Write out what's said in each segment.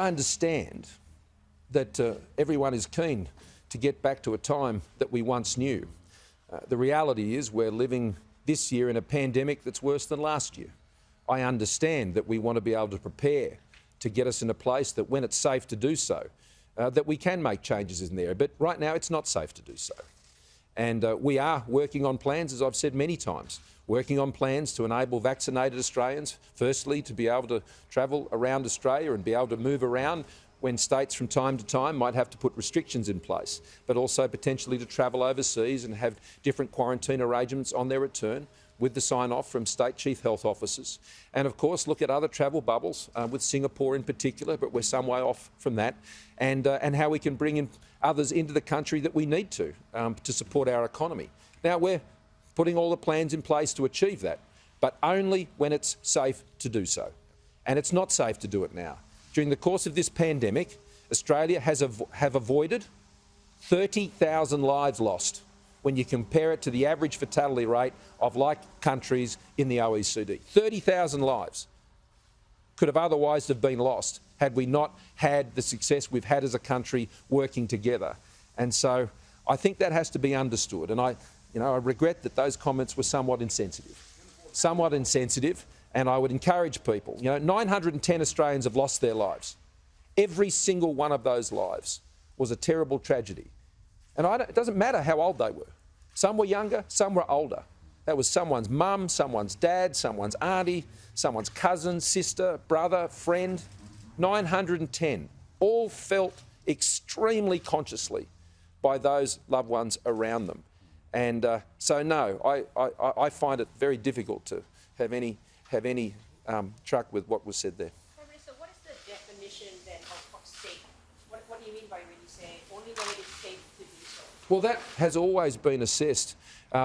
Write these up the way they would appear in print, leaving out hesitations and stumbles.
I understand that everyone is keen to get back to a time that we once knew. The reality is we're living this year in a pandemic that's worse than last year. I understand that we want to be able to prepare to get us in a place that when it's safe to do so, that we can make changes in there. But right now it's not safe to do so. And we are working on plans, as I've said many times, working on plans to enable vaccinated Australians, firstly, to be able to travel around Australia and be able to move around when states from time to time might have to put restrictions in place, but also potentially to travel overseas and have different quarantine arrangements on their return with the sign-off from state chief health officers. And of course look at other travel bubbles, with Singapore in particular, but we're some way off from that, and how we can bring in others into the country that we need to support our economy. Now we're putting all the plans in place to achieve that, but only when it's safe to do so. And it's not safe to do it now. During the course of this pandemic, Australia have avoided 30,000 lives lost when you compare it to the average fatality rate of like countries in the OECD. 30,000 lives could have otherwise have been lost had we not had the success we've had as a country working together. And so I think that has to be understood. And I regret that those comments were somewhat insensitive. And I would encourage people, 910 Australians have lost their lives. Every single one of those lives was a terrible tragedy. And it doesn't matter how old they were. Some were younger, some were older. That was someone's mum, someone's dad, someone's auntie, someone's cousin, sister, brother, friend. 910, all felt extremely consciously by those loved ones around them. And so no, I find it very difficult to have any truck with what was said there. Prime Minister, what is the definition then of safe? What do you mean by when you say only when it is safe to do so? Well, that has always been assessed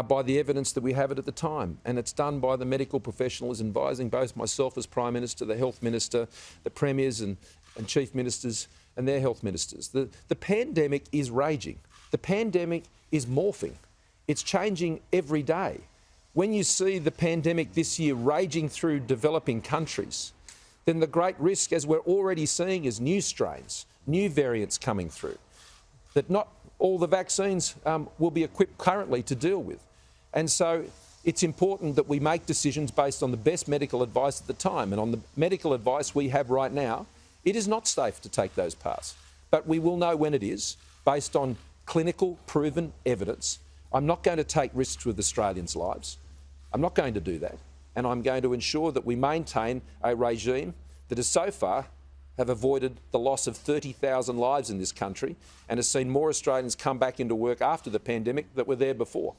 by the evidence that we have at the time, and it's done by the medical professionals advising both myself as Prime Minister, the Health Minister, the Premiers and Chief Ministers and their Health Ministers. The pandemic is raging. The pandemic is morphing. It's changing every day. When you see the pandemic this year raging through developing countries, then the great risk, as we're already seeing, is new strains, new variants coming through, that not all the vaccines will be equipped currently to deal with. And so it's important that we make decisions based on the best medical advice at the time. And on the medical advice we have right now, it is not safe to take those paths. But we will know when it is, based on clinical proven evidence. I'm not going to take risks with Australians' lives. I'm not going to do that. And I'm going to ensure that we maintain a regime that has so far have avoided the loss of 30,000 lives in this country and has seen more Australians come back into work after the pandemic that were there before.